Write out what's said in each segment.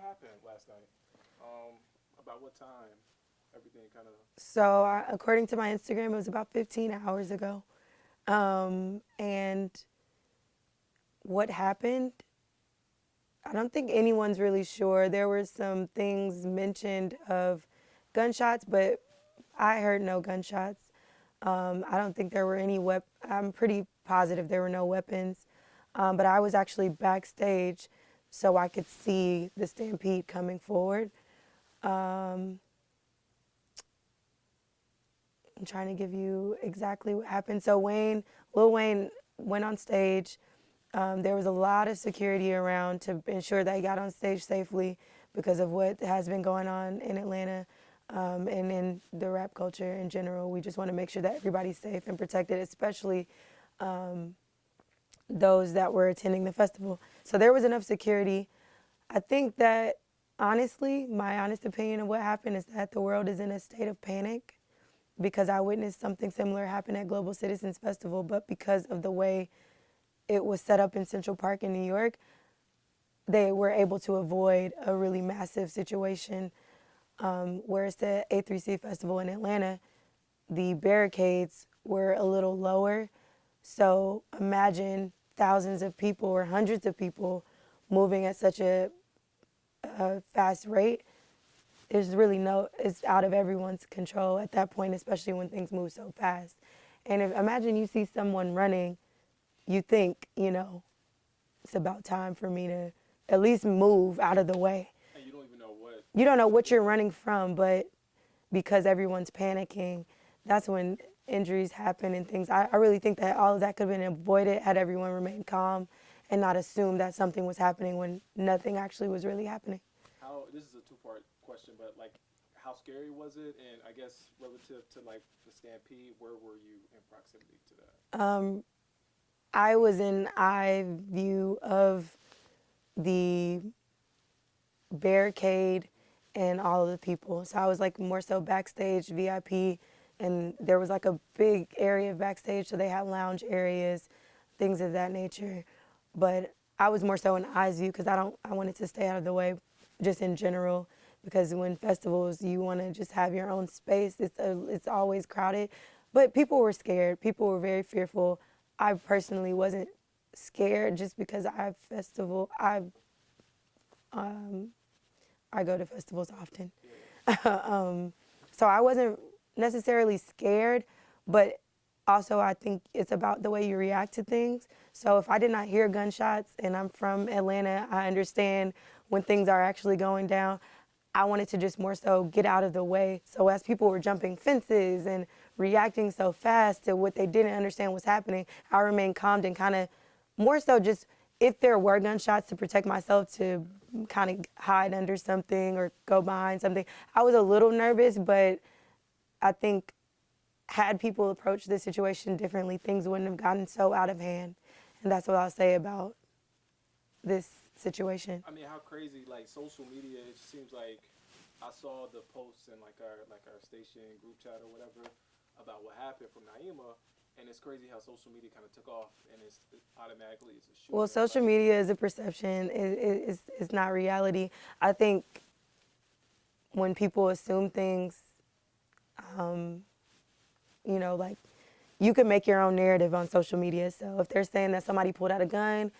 happened last night? About what time? Everything kind of. So, according to my Instagram, it was about 15 hours ago. And what happened, I don't think anyone's really sure. There were some things mentioned of gunshots, but I heard no gunshots. I don't think there were any I'm pretty positive there were no weapons. But I was actually backstage so I could see the stampede coming forward. Um, I'm trying to give you exactly what happened. So Lil Wayne went on stage. There was a lot of security around to ensure that he got on stage safely because of what has been going on in Atlanta and in the rap culture in general. We just want to make sure that everybody's safe and protected, especially those that were attending the festival. So there was enough security. I think that honestly, my honest opinion of what happened is that the world is in a state of panic because I witnessed something similar happen at Global Citizens Festival, but because of the way it was set up in Central Park in New York, they were able to avoid a really massive situation. Whereas the A3C Festival in Atlanta, the barricades were a little lower. So imagine thousands of people or hundreds of people moving at such a fast rate. There's really it's out of everyone's control at that point, especially when things move so fast. And imagine you see someone running, you think, it's about time for me to at least move out of the way. And you don't even know what. You don't know what you're running from, but because everyone's panicking, that's when injuries happen and things. I really think that all of that could have been avoided had everyone remained calm and not assumed that something was happening when nothing actually was really happening. How this is a two-part question, but like, how scary was it? And I guess relative to like the stampede, where were you in proximity to that? I was in eye view of the barricade and all of the people. So I was like more so backstage VIP, and there was like a big area backstage, so they had lounge areas, things of that nature. But I was more so in eyes view because I wanted to stay out of the way, just in general. Because when festivals, you want to just have your own space. It's always crowded, but people were scared. People were very fearful. I personally wasn't scared just because I go to festivals often. So I wasn't necessarily scared, but also I think it's about the way you react to things. So if I did not hear gunshots and I'm from Atlanta, I understand when things are actually going down. I wanted to just more so get out of the way. So as people were jumping fences and reacting so fast to what they didn't understand was happening, I remained calm and kind of more so just if there were gunshots to protect myself to kind of hide under something or go behind something. I was a little nervous, but I think had people approached this situation differently, things wouldn't have gotten so out of hand. And that's what I'll say about this situation. I mean, how crazy like social media. It seems like I saw the posts in like our station group chat or whatever about what happened from Naima, and it's crazy how social media kind of took off, and it automatically it's a Well, shooting. social Like, media is a perception. It's not reality. I think when people assume things, like you can make your own narrative on social media. So if they're saying that somebody pulled out a gun,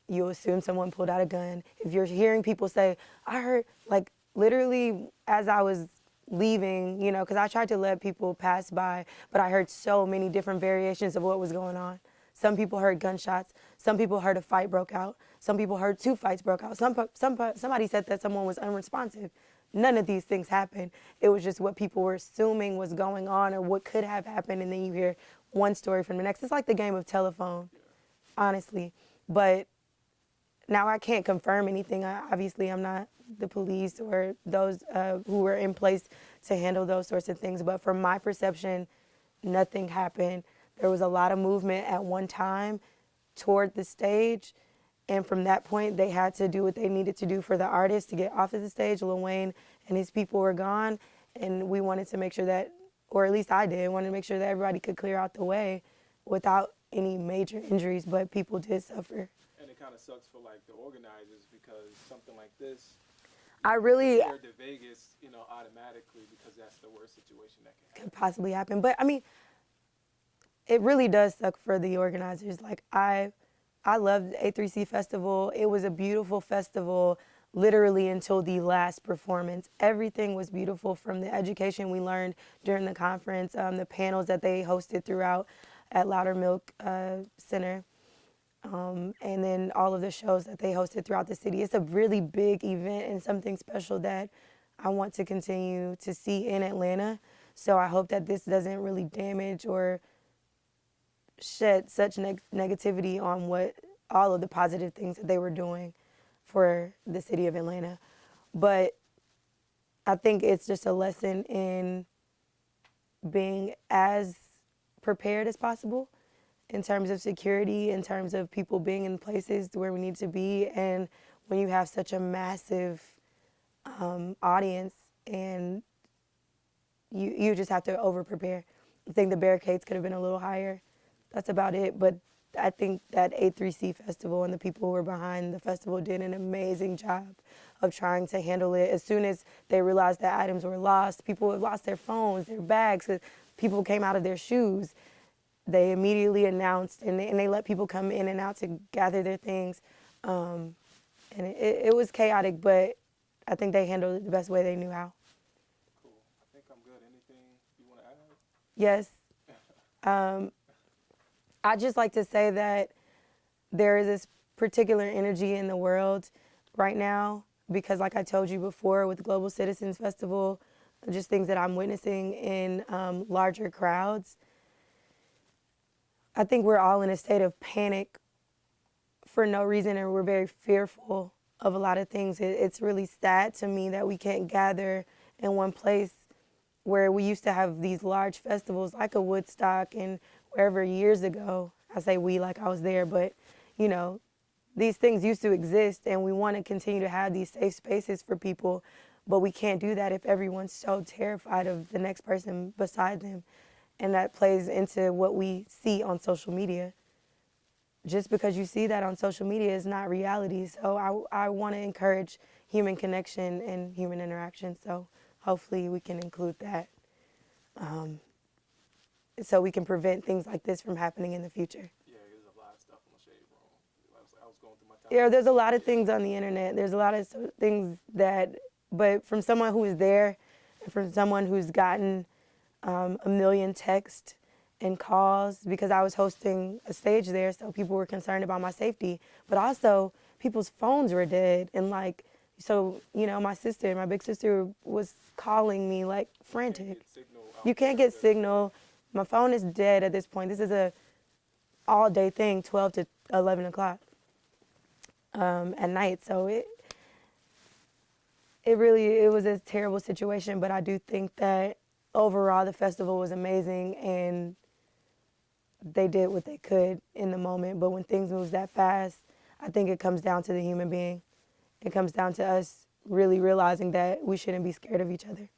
you assume someone pulled out a gun. If you're hearing people say, I heard, like literally as I was leaving, because I tried to let people pass by, but I heard so many different variations of what was going on. Some people heard gunshots. Some people heard a fight broke out. Some people heard two fights broke out. Somebody said that someone was unresponsive. None of these things happened. It was just what people were assuming was going on or what could have happened, and then you hear one story from the next. It's like the game of telephone, honestly. But now I can't confirm anything. Obviously, I'm not the police or those who were in place to handle those sorts of things. But from my perception, nothing happened. There was a lot of movement at one time toward the stage. And from that point, they had to do what they needed to do for the artist to get off of the stage. Lil Wayne and his people were gone. And we wanted to make sure that, or at least I did, wanted to make sure that everybody could clear out the way without any major injuries, but people did suffer. and it kind of sucks for like the organizers because something like this, I really compared to Vegas, automatically because that's the worst situation that can happen. could possibly happen. But I mean, it really does suck for the organizers. Like I loved A3C Festival. It was a beautiful festival literally until the last performance. Everything was beautiful, from the education we learned during the conference, the panels that they hosted throughout at Loudermilk Center, and then all of the shows that they hosted throughout the city. It's a really big event and something special that I want to continue to see in Atlanta. So I hope that this doesn't really damage or shed such negativity on what all of the positive things that they were doing for the city of Atlanta. But I think it's just a lesson in being as prepared as possible in terms of security, in terms of people being in places where we need to be, and when you have such a massive audience and you just have to over prepare. I think the barricades could have been a little higher. That's about it. But I think that A3C Festival and the people who were behind the festival did an amazing job of trying to handle it. As soon as they realized that items were lost, people had lost their phones, their bags, people came out of their shoes. They immediately announced, and they let people come in and out to gather their things. And it was chaotic, but I think they handled it the best way they knew how. Cool. I think I'm good. Anything you want to add? Yes. I'd just like to say that there is this particular energy in the world right now because, like I told you before, with Global Citizens Festival, just things that I'm witnessing in larger crowds, I think we're all in a state of panic for no reason, and we're very fearful of a lot of things. It's really sad to me that we can't gather in one place where we used to have these large festivals like a Woodstock and wherever years ago. I say we like I was there, but these things used to exist, and we want to continue to have these safe spaces for people, but we can't do that if everyone's so terrified of the next person beside them. And that plays into what we see on social media. Just because you see that on social media is not reality. So I want to encourage human connection and human interaction. So hopefully we can include that so we can prevent things like this from happening in the future. Yeah, there's a lot of stuff on the shade room. I was going through my time. Yeah, there's a lot of things on the internet. There's a lot of things but from someone who is there, and from someone who's gotten a million texts and calls, because I was hosting a stage there, so people were concerned about my safety. But also, people's phones were dead, and my big sister was calling me like frantic. You can't get signal. My phone is dead at this point. This is a all-day thing, 12 to 11 o'clock at night. So it was a terrible situation, but I do think that overall the festival was amazing, and they did what they could in the moment. But when things move that fast, I think it comes down to the human being. It comes down to us really realizing that we shouldn't be scared of each other.